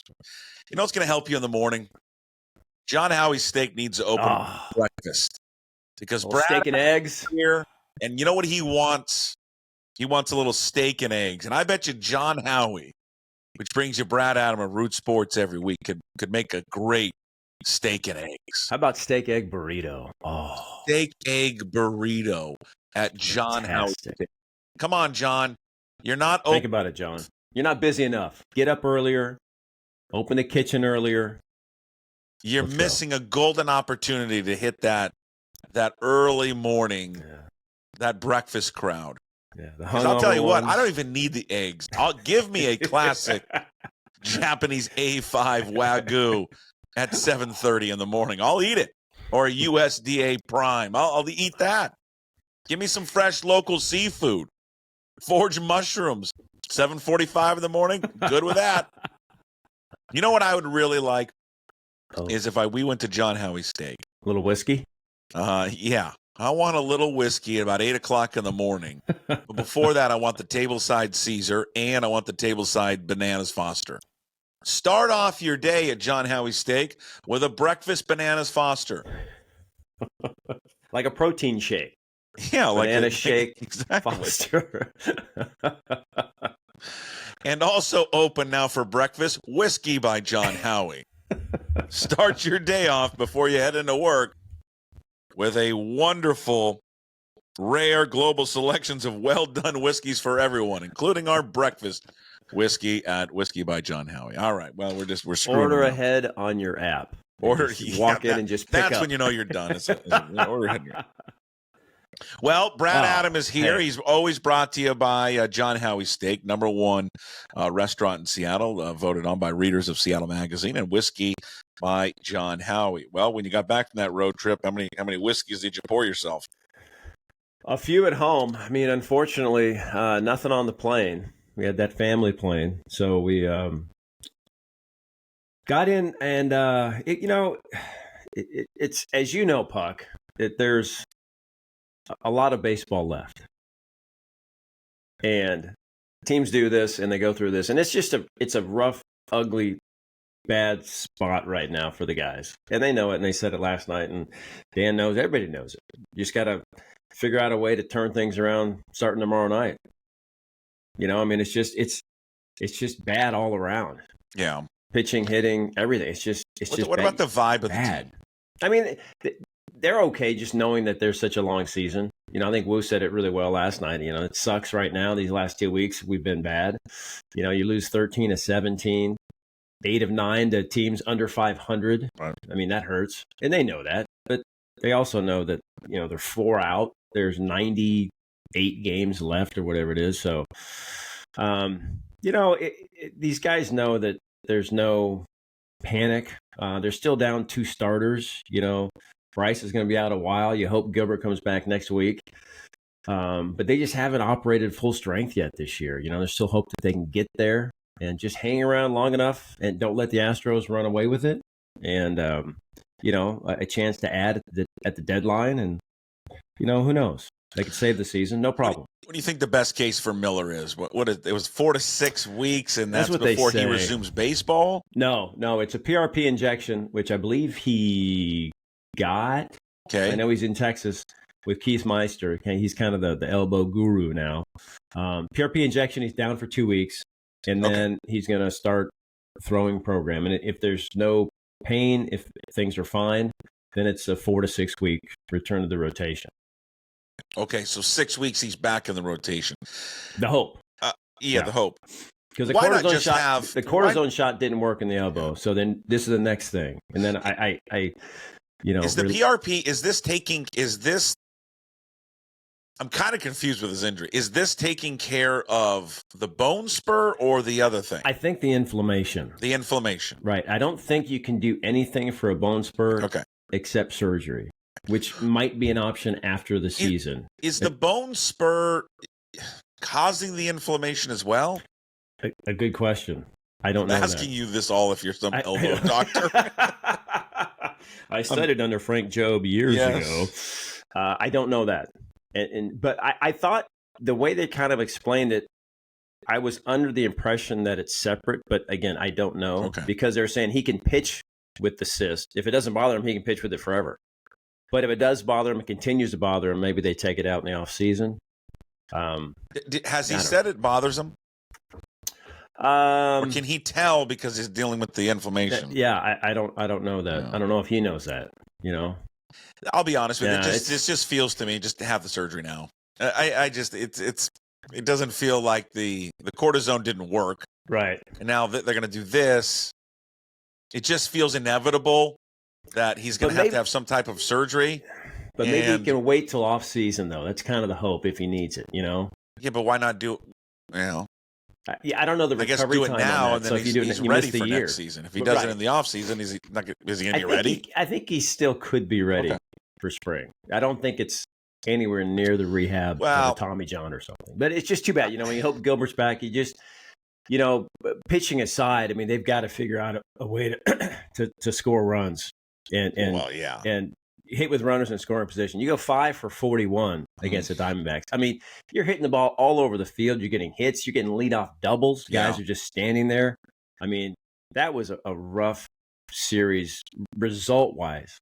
You know what's going to help you in the morning? John Howie's Steak needs to open breakfast because Brad steak and eggs here, and you know what he wants? He wants a little steak and eggs, and I bet you John Howie, which brings you Brad Adam of Root Sports every week, could make a great steak and eggs. How about steak egg burrito? Steak egg burrito at John Howie's Steak. Come on, John. You're not Think about it, John. You're not busy enough. Get up earlier. Open the kitchen earlier. You're missing a golden opportunity to hit that early morning, that breakfast crowd. Yeah, I'll tell you what, I don't even need the eggs. Give me a classic Japanese A5 Wagyu at 7:30 in the morning. I'll eat it. Or a USDA Prime. I'll eat that. Give me some fresh local seafood. Forage mushrooms. 7:45 in the morning. Good with that. You know what I would really like is if we went to John Howie's Steak. A little whiskey? Yeah. I want a little whiskey at about 8 o'clock in the morning. But before that, I want the tableside Caesar and I want the tableside Bananas Foster. Start off your day at John Howie's Steak with a breakfast Bananas Foster. Like a protein shake. Yeah, like banana shake. Exactly. Foster. And also open now for breakfast, Whiskey by John Howie. Start your day off before you head into work with a wonderful, rare global selections of well-done whiskeys for everyone, including our breakfast whiskey at Whiskey by John Howie. All right. Well, we're screwing Order around. ahead on your app. Walk in and just pick up. That's when you know you're done. Order ahead. Well, Brad Adam is here. Hey. He's always brought to you by John Howie's Steak, #1 restaurant in Seattle, voted on by readers of Seattle Magazine, and Whiskey by John Howie. Well, when you got back from that road trip, how many whiskeys did you pour yourself? A few at home. I mean, unfortunately, nothing on the plane. We had that family plane, so we got in, and it's as you know, Puck, there's a lot of baseball left, and teams do this and they go through this, and it's a rough, ugly, bad spot right now for the guys, and they know it, and they said it last night, and Dan knows, everybody knows it. You just got to figure out a way to turn things around starting tomorrow night. You know, I mean, it's just bad all around. Yeah, pitching, hitting, everything. It's just what about the vibe of the team? I mean, they're okay just knowing that there's such a long season. You know, I think Wu said it really well last night. You know, it sucks right now. These last 2 weeks, we've been bad. You know, you lose 13 to 17, 8 of 9 to teams under 500. Right. I mean, that hurts. And they know that. But they also know that, you know, they're 4 out. There's 98 games left or whatever it is. So, you know, these guys know that there's no panic. They're still down 2 starters. You know, Bryce is going to be out a while. You hope Gilbert comes back next week. But they just haven't operated full strength yet this year. You know, there's still hope that they can get there and just hang around long enough and don't let the Astros run away with it. And, you know, a chance to add at the deadline. And, you know, who knows? They could save the season, no problem. What do you think the best case for Miller is? It was 4 to 6 weeks, and that's what before he resumes baseball? No, it's a PRP injection, which I believe he got. Okay. I know he's in Texas with Keith Meister. He's kind of the elbow guru now. PRP injection, he's down for 2 weeks, and then he's going to start throwing program. And if there's no pain, if things are fine, then it's a 4 to 6 week return to the rotation. Okay, so 6 weeks he's back in the rotation. The hope. The hope. Because the cortisone shot didn't work in the elbow. So then this is the next thing. And then I you know. Is the PRP, I'm kind of confused with his injury. Is this taking care of the bone spur or the other thing? I think the inflammation. The inflammation. Right. I don't think you can do anything for a bone spur except surgery, which might be an option after the season. Is the bone spur causing the inflammation as well? A good question. I don't know. I'm asking you this all if you're some elbow doctor. I studied under Frank Jobe years ago. I don't know that. But I thought the way they kind of explained it I was under the impression that it's separate, but again, I don't know because they're saying he can pitch with the cyst. If it doesn't bother him, he can pitch with it forever. But if it does bother him, it continues to bother him, maybe they take it out in the off season. Has he said it bothers him? Or can he tell because he's dealing with the inflammation? I don't know that. I don't know if he knows that. I'll be honest with you. This just feels to me just to have the surgery now. It doesn't feel like the cortisone didn't work. Right. And now they're going to do this. It just feels inevitable that he's going to have some type of surgery. But maybe he can wait till off season though. That's kind of the hope if he needs it, Yeah, but why not do it? I don't know the recovery do it time now, on that. And then he's ready for next season. If he does it in the off season, is he going to be ready? I think he still could be ready for spring. I don't think it's anywhere near the rehab of a Tommy John or something. But it's just too bad. When you hope Gilbert's back, you just, pitching aside, I mean, they've got to figure out a way to score runs and hit with runners in scoring position. You go 5 for 41 against the Diamondbacks. I mean, you're hitting the ball all over the field. You're getting hits. You're getting leadoff doubles. Guys are just standing there. I mean, that was a rough series result-wise.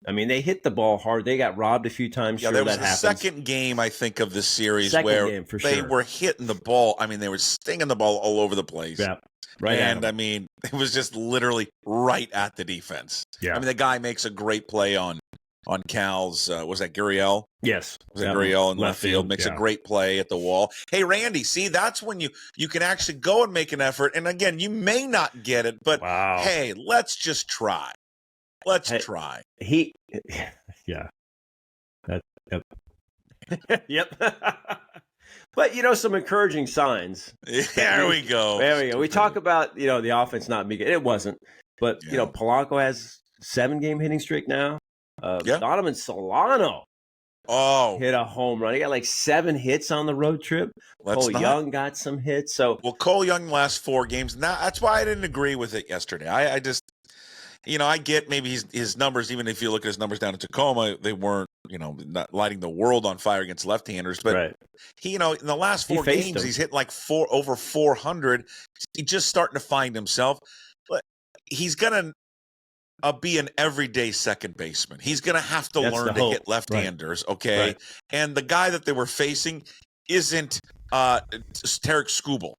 I mean, they hit the ball hard. They got robbed a few times. Yeah, there was the second game, I think, of this series where they were hitting the ball. I mean, they were stinging the ball all over the place. Yeah, right. And, I mean, it was just literally right at the defense. Yeah. I mean, the guy makes a great play on Cal's, was that Gurriel? Yes. Was that Gurriel in left field? Makes a great play at the wall. Hey, Randy, see, that's when you can actually go and make an effort. And, again, you may not get it, but, hey, let's just try. Let's try. Yeah. Yep. But, some encouraging signs. There we go. We talk about, the offense not being good. It wasn't. But, Polanco has 7-game hitting streak now. Donovan Solano hit a home run. He got like 7 hits on the road trip. Cole Young got some hits. Cole Young last 4 games. Now that's why I didn't agree with it yesterday. I just, I get maybe his numbers. Even if you look at his numbers down in Tacoma, they weren't, not lighting the world on fire against left-handers. But he, in the last 4 games, he's hit like over 400. He's just starting to find himself. But he's gonna be an everyday second baseman. He's going to have to learn to hit left-handers, okay? Right. And the guy that they were facing isn't Tarek Skubal.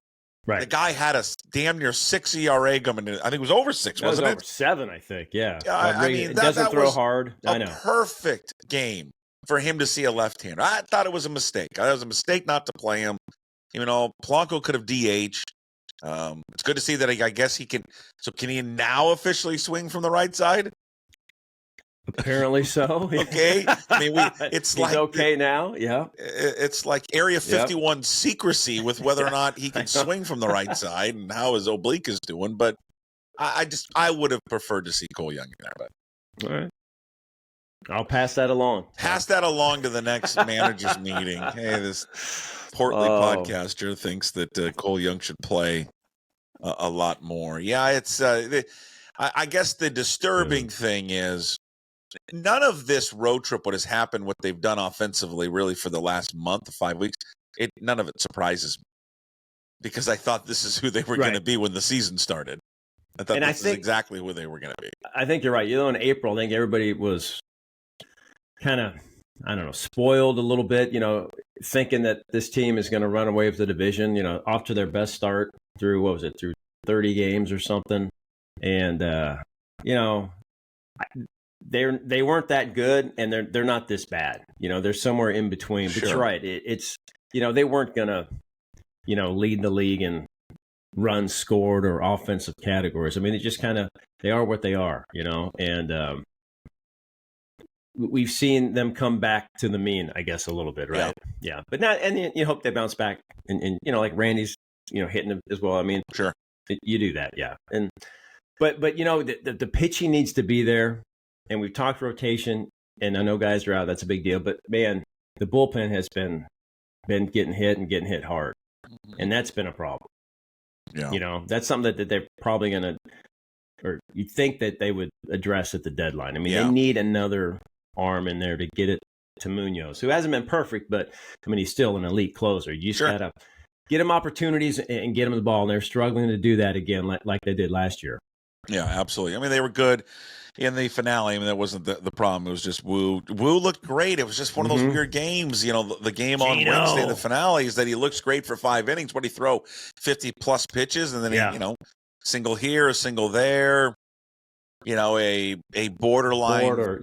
Right. The guy had a damn near 6 ERA coming in. I think it was over 6, wasn't it? Over 7, I think, yeah. I mean, it doesn't throw hard. I know. Perfect game for him to see a left-hander. I thought it was a mistake. It was a mistake not to play him. Polanco could have DH'd. It's good to see that I guess he can. So can he now officially swing from the right side? Apparently so. Okay. I mean, it's he's okay now. Yeah. It's like Area 51 secrecy with whether or not he can swing from the right side and how his oblique is doing. But I would have preferred to see Cole Young in there. But all right. I'll pass that along. Pass that along to the next managers meeting. Hey, this portly podcaster thinks that Cole Young should play a lot more. Yeah, it's. I guess the disturbing thing is none of this road trip, what has happened, what they've done offensively, really for the last month, 5 weeks. None of it surprises me because I thought this is who they were going to be when the season started. I thought this is exactly who they were going to be. I think you're right. In April, I think everybody was kind of, I don't know, spoiled a little bit, thinking that this team is going to run away with the division, off to their best start through, through 30 games or something. And, they weren't that good and they're not this bad. They're somewhere in between. But you're right. It's, they weren't going to, lead the league in runs scored or offensive categories. I mean, they are what they are, and, we've seen them come back to the mean, I guess, a little bit, right? Yeah. But not, and you hope they bounce back and like Randy's, hitting them as well. I mean, sure. You do that. Yeah. And, but the pitching needs to be there. And we've talked rotation and I know guys are out. That's a big deal, but man, the bullpen has been getting hit hard. And that's been a problem. Yeah. That's something that they're probably going to, or you think that they would address at the deadline. I mean, they need another arm in there to get it to Munoz, who hasn't been perfect, but I mean, he's still an elite closer. You just gotta get them opportunities and get them the ball. And they're struggling to do that again, like they did last year. Yeah, absolutely. I mean, they were good in the finale. I mean, that wasn't the problem. It was just Wu. Wu looked great. It was just one of those weird games. The game on Gino. Wednesday, the finale, is that he looks great for 5 innings. What, he throw 50-plus pitches, and then he, single here, a single there. A borderline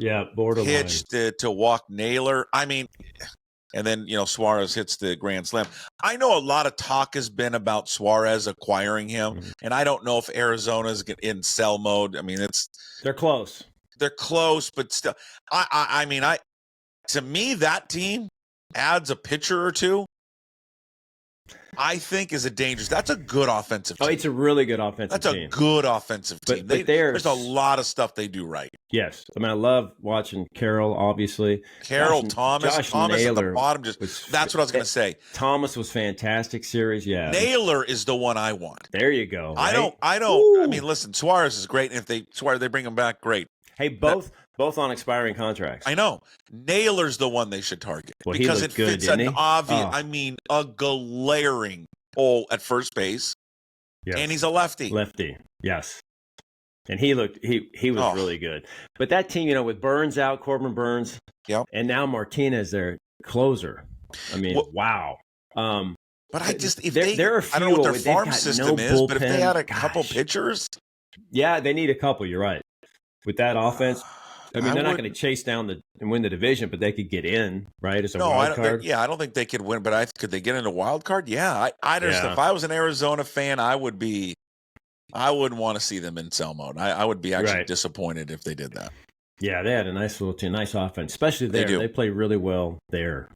pitch to walk Naylor. I mean, and then, Suarez hits the grand slam. I know a lot of talk has been about Suarez acquiring him, and I don't know if Arizona's in sell mode. I mean, they're close. They're close, but still, to me, that team adds a pitcher or two. I think is a dangerous. That's a good offensive team. Oh, it's a really good offensive team. That's a good offensive team. But there's a lot of stuff they do right. Yes. I mean, I love watching Carroll, obviously. Thomas at the bottom. That's what I was going to say. Thomas was fantastic series. Yeah. Naylor is the one I want. There you go. Right? I don't. Woo. I mean, listen, Suarez is great. And if they bring him back, great. Hey, both on expiring contracts. I know. Naylor's the one they should target because it fits an obvious. I mean, a glaring hole at first base. Yes. And he's a lefty. Lefty, yes. And he was really good. But that team, with Burns out, Corbin Burns, and now Martinez, their closer. I mean, wow. But I just I don't know what their farm system is, but if they had a couple pitchers, they need a couple. You're right. With that offense. I mean, they're not going to chase down and win the division, but they could get in, right? As a wild card. I don't think they could win, but could they get into wild card? Yeah, I understand. If I was an Arizona fan, I wouldn't want to see them in sell mode. I would be actually disappointed if they did that. Yeah, they had a nice little team, nice offense, especially there. They play really well there.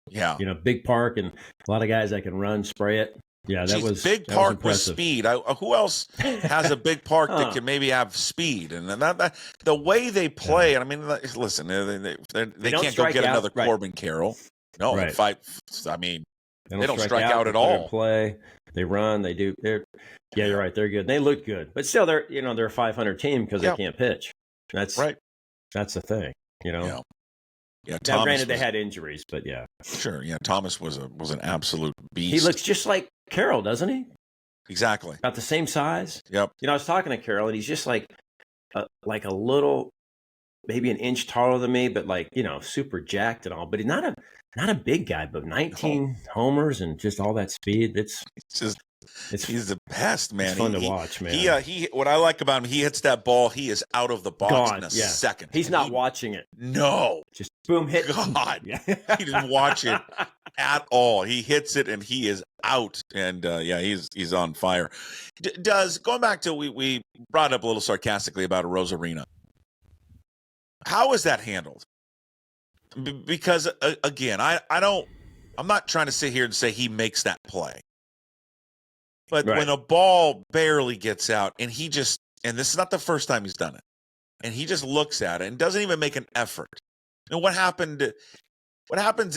Yeah, big park and a lot of guys that can run, spray it. Yeah, that was big park with speed. Who else has a big park that can maybe have speed? And that the way they play. And I mean, listen, they can't go get another Corbin Carroll. No, they don't strike out at all. Play, they run, they do. You're right. They're good. They look good, but still, they're a 500 team because they can't pitch. That's right. That's the thing. Yeah. Now, granted, they had injuries, but yeah. Sure. Yeah. Thomas was an absolute beast. He looks just like Carroll, doesn't he? Exactly. About the same size. Yep. I was talking to Carroll, and he's just like a little, maybe an inch taller than me, but super jacked and all. But he's not a big guy, but 19 homers and just all that speed. He's the best, man. It's fun to watch, man. What I like about him, he hits that ball, he is out of the box in a second. He's not watching it. No. Just boom, hit. God. He didn't watch it at all. He hits it and he is out. And he's on fire. Going back to we brought up a little sarcastically about Rosarina. How is that handled? Because again, I'm not trying to sit here and say he makes that play. But when a ball barely gets out and and this is not the first time he's done it, and he just looks at it and doesn't even make an effort. And what happens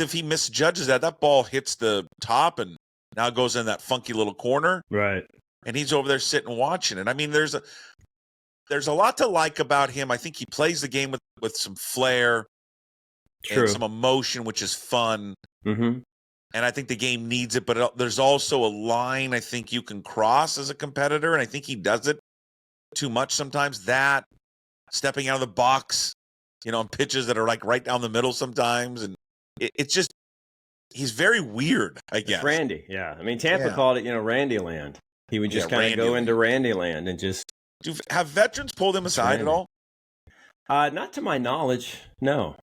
if he misjudges that? That ball hits the top and now goes in that funky little corner. Right. And he's over there sitting watching it. I mean, there's a lot to like about him. I think he plays the game with some flair and some emotion, which is fun. Mm-hmm. And I think the game needs it, but there's also a line I think you can cross as a competitor, and I think he does it too much sometimes. That stepping out of the box, on pitches that are like right down the middle sometimes, and it's just he's very weird. I guess it's Randy, yeah. I mean, Tampa called it, Randy Land. He would just kind of go into Randy Land and just. Have veterans pulled him aside at all? Not to my knowledge, no.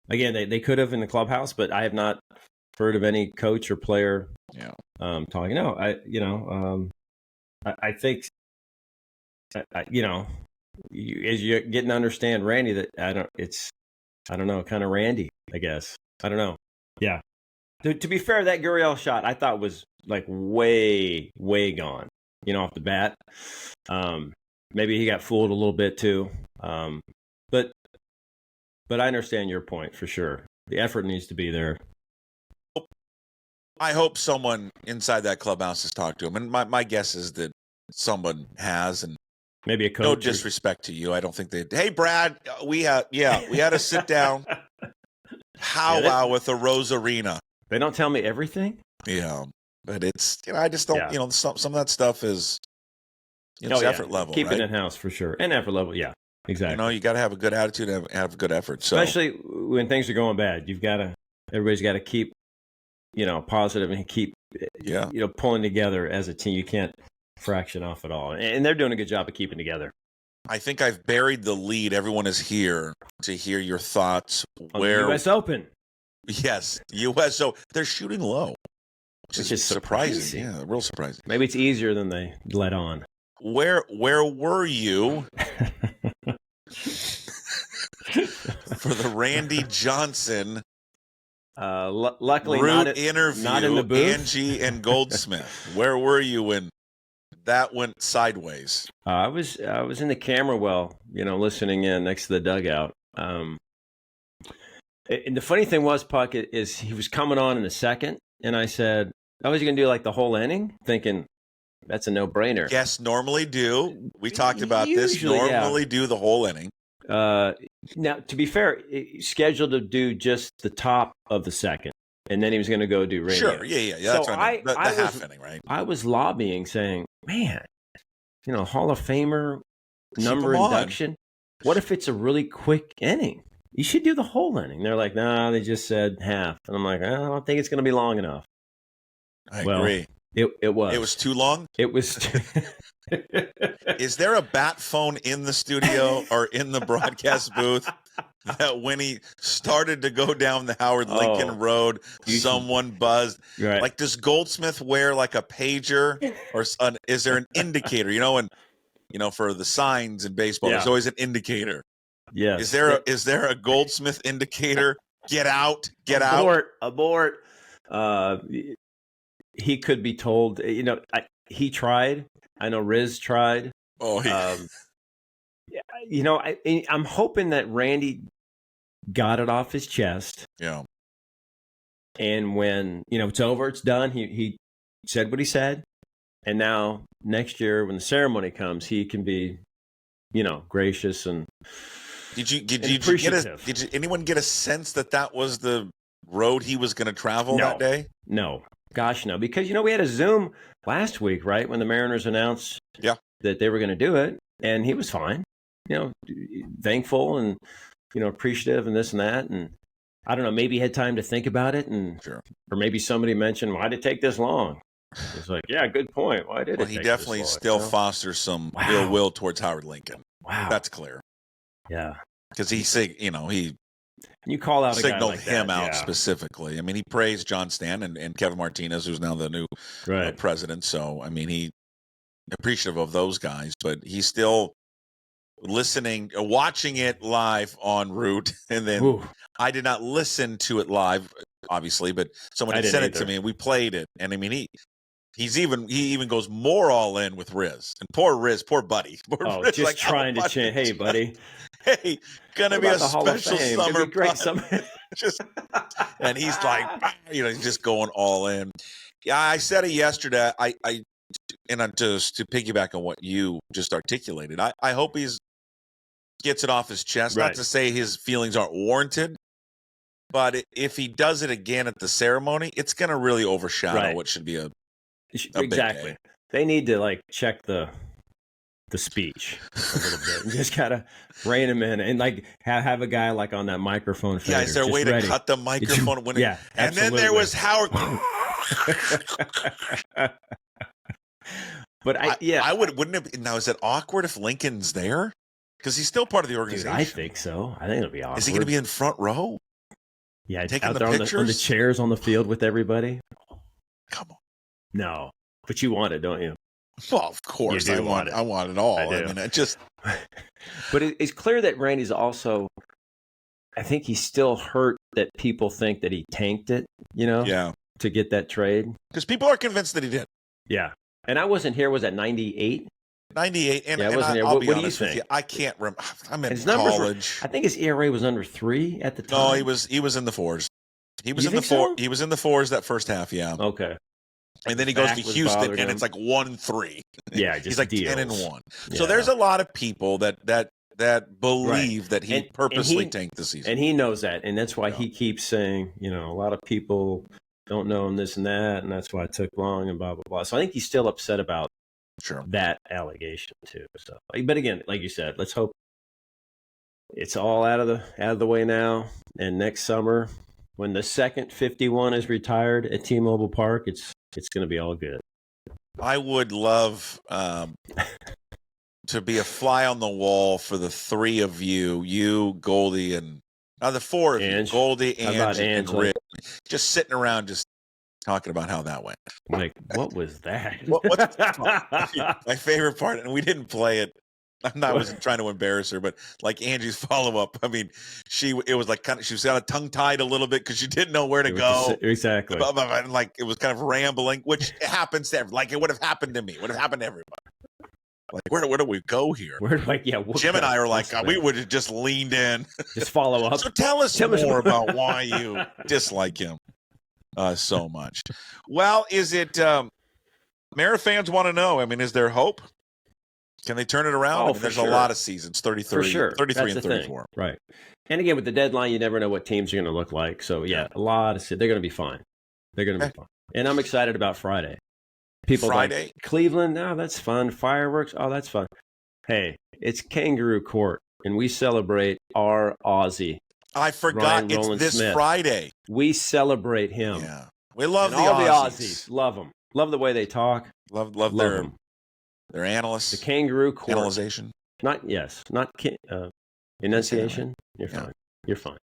Again, they could have in the clubhouse, but I have not heard of any coach or player talking. No, I think as you're getting to understand Randy, that I don't know, kind of Randy, I guess. I don't know. Yeah. To be fair, that Gurriel shot I thought was like way, way gone, off the bat. Maybe he got fooled a little bit too. But I understand your point for sure. The effort needs to be there. I hope someone inside that clubhouse has talked to him. And my guess is that someone has, and maybe a coach. No disrespect to you. I don't think hey, Brad, we had a sit down powwow with a Rosarina. They don't tell me everything? Yeah. But it's, I just don't, some of that stuff is, it's effort level, keep right? it in house for sure, and effort level, yeah, exactly. You got to have a good attitude and have good effort. Especially when things are going bad, everybody's got to keep, positive and keep, pulling together as a team. You can't fraction off at all, and they're doing a good job of keeping together. I think I've buried the lead. Everyone is here to hear your thoughts. On the U.S. Open. Yes, U.S. So they're shooting low, which is surprising. Yeah, real surprising. Maybe it's easier than they let on. Where were you for the Randy Johnson luckily interview, not in the booth? Angie and Goldsmith? Where were you when that went sideways? I was in the camera well, listening in next to the dugout. And the funny thing was, Puckett, is he was coming on in the second, and I said, "Oh, is he going to do like the whole inning?" Thinking that's a no-brainer. Yes, normally do. We talked about this. Normally do the whole inning. Now, to be fair, scheduled to do just the top of the second, and then he was going to go do radio. Sure, yeah. That's so right. The half inning, right? I was lobbying, saying, "Man, Hall of Famer Keep number induction. What if it's a really quick inning? You should do the whole inning." They're like, "No, they just said half," and I'm like, "I don't think it's going to be long enough." I agree. It was. It was too long? It was. Is there a bat phone in the studio or in the broadcast booth that when he started to go down the Howard Lincoln Road, someone buzzed? Right. Like, does Goldsmith wear like a pager, or is there an indicator? For the signs in baseball, there's always an indicator. Yes. Is there a Goldsmith indicator? Get out! Get out! Abort! He could be told. He tried. I know Riz tried. Oh, I'm hoping that Randy got it off his chest. Yeah. And when it's over, it's done. He said what he said, and now next year when the ceremony comes, he can be, gracious and. Did anyone get a sense that was the road he was going to travel that day? No. Gosh, no. Because, we had a Zoom last week, right, when the Mariners announced that they were going to do it, and he was fine, thankful and, appreciative and this and that. And I don't know, maybe he had time to think about it, and or maybe somebody mentioned, why did it take this long? It's like, yeah, good point. Why did it take this long? He definitely still fosters some ill will towards Howard Lincoln. Wow. That's clear. Yeah. Because you call out signaled a guy like him that, out specifically. I mean, he praised John Stan and Kevin Martinez, who's now the new president. So, I mean, he appreciative of those guys, but he's still listening, watching it live en route. And then I did not listen to it live, obviously, but someone had sent it to me and we played it. And I mean, he even goes more all in with Riz. And poor Riz, poor buddy. Riz, just trying to chant, "Hey, buddy. Hey, gonna be a special summer. Great summer." And he's like, he's just going all in. Yeah, I said it yesterday. Just to piggyback on what you just articulated, I hope gets it off his chest. Not to say his feelings aren't warranted, but if he does it again at the ceremony, it's going to really overshadow what should be a exactly. They need to check the speech a little bit and just gotta rein him in and have a guy on that microphone. Yeah, is there a way to cut the microphone when and then there was Howard. But I wouldn't have. Now, is it awkward if Lincoln's there? Because he's still part of the organization. Dude, I think so. I think it'll be awkward. Is he going to be in front row? Yeah, taking out the there pictures on the chairs on the field with everybody. Come on. No, but you want it, don't you? Well, of course, I want it. I want it all. I mean, it just. But it's clear that Randy's also. I think he's still hurt that people think that he tanked it. Yeah. To get that trade, because people are convinced that he did. Yeah, and I wasn't here. Was that 98? 98, and I wasn't here. I'll what be do honest you with think? you. I can't remember. I'm in his college. I think his ERA was under 3 at the time. No, he was in the 4s. He was in the 4. So? He was in the 4s that first half. Yeah. Okay. And then he goes to Houston, and it's like 1-3. Yeah, just he's like deals. 10-1. Yeah. So there's a lot of people that believe that he purposely tanked the season, and he knows that, and that's why he keeps saying, a lot of people don't know and this and that, and that's why it took long and blah blah blah. So I think he's still upset about that allegation too. So, but again, like you said, let's hope it's all out of the way now. And next summer, when the second 51 is retired at T-Mobile Park, it's going to be all good. I would love to be a fly on the wall for the three of you, Goldie, and the four of you, Goldie, Angie, and Rick, just sitting around, just talking about how that went. Like, what was that? My favorite part, and we didn't play it. I wasn't trying to embarrass her, but like Angie's follow-up, I mean, it was like she was kind of tongue-tied a little bit because she didn't know where to go. Exactly. And like it was kind of rambling, which happens to like it would have happened to me. It would have happened to everybody. Like, where do we go here? Jim and I are like, we would have just leaned in. Just follow up. So tell us more about why you dislike him so much. Well, is it Mara fans want to know? I mean, is there hope? Can they turn it around? There's a lot of seasons, 33, for sure. 33 and 34. Right. And again, with the deadline, you never know what teams are going to look like. So, a lot of they're going to be fine. They're going to be fine. And I'm excited about Friday. People Friday? Like Cleveland, that's fun. Fireworks, that's fun. Hey, it's Kangaroo Court, and we celebrate our Aussie. I forgot it's this Smith. Friday. We celebrate him. Yeah. We love all the Aussies. Love them. Love the way they talk. Love their analysts. The Kangaroo Court. Analyzation. Not enunciation. You're fine. You're fine.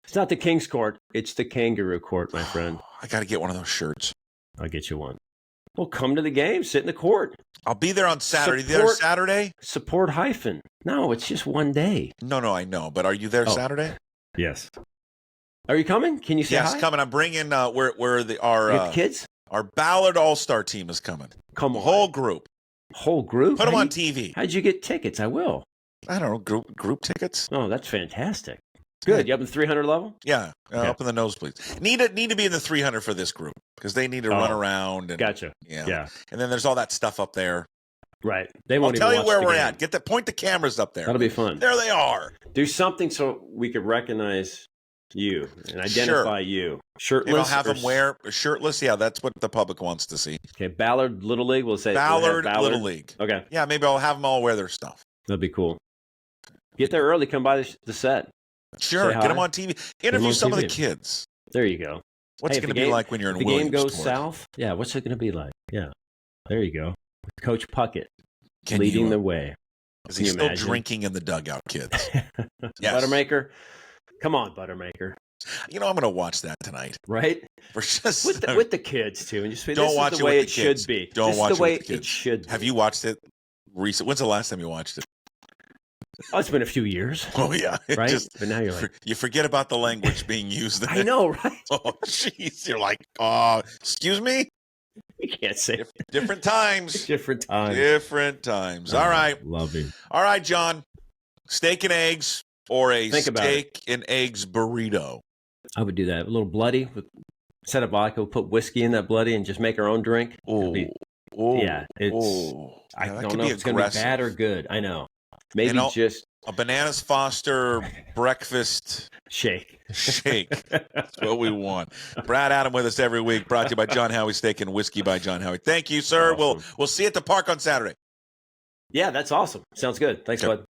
It's not the King's Court. It's the Kangaroo Court, my friend. I got to get one of those shirts. I'll get you one. Well, come to the game. Sit in the court. I'll be there on Saturday. There Saturday? Support hyphen. No, it's just one day. No, I know. But are you there Saturday? Yes. Are you coming? Can you say hi? Yes, coming. I'm bringing our kids. Our Ballard All-Star team is coming. Come on. Whole group. Whole group? Put them on TV. How'd you get tickets? I will. I don't know. Group tickets. Oh, that's fantastic. Good. You up in the 300 level? Yeah, up in the nosebleeds. Need to be in the 300 for this group because they need to run around. And, gotcha. Yeah. And then there's all that stuff up there. Right. They won't I'll even tell you where we're game. at. Point the cameras up there. That'll be fun. There they are. Do something so we could recognize you and identify you. Shirtless. Maybe I'll have them wear shirtless. Yeah, that's what the public wants to see. Okay, Ballard Little League. We'll say Ballard Little League. Okay. Yeah, maybe I'll have them all wear their stuff. That'd be cool. Get there early. Come by the set. Sure. Get them on TV. Interview some of the kids. There you go. What's it going to be like when you're in Williamsport? The game goes Williamsport? south. Yeah, what's it going to be like? Yeah. There you go. Coach Puckett leading the way. Is he still drinking in the dugout, kids? Yes. Buttermaker. Come on, Buttermaker. I'm going to watch that tonight. Right? For just with the kids, too. And just say, don't watch is the way it should be. Don't watch the way it with the kids. It should be. Have you watched it recently? When's the last time you watched it? Oh, it's been a few years. Oh, yeah. Right? But now you're like... You forget about the language being used there. I know, right? Oh, jeez. You're like, excuse me? You can't say different times. Different times. Different times. All right. Love you. All right, John. Steak and eggs or a steak and eggs burrito? I would do that. A little bloody with set of vodka. We'll put whiskey in that bloody and just make our own drink. Yeah. I don't know if it's going to be bad or good. I know. Maybe just a Bananas Foster breakfast shake. That's what we want. Brad Adam with us every week. Brought to you by John Howie Steak and Whiskey by John Howie. Thank you, sir. Awesome. We'll see you at the park on Saturday. Yeah, that's awesome. Sounds good. Thanks, bud.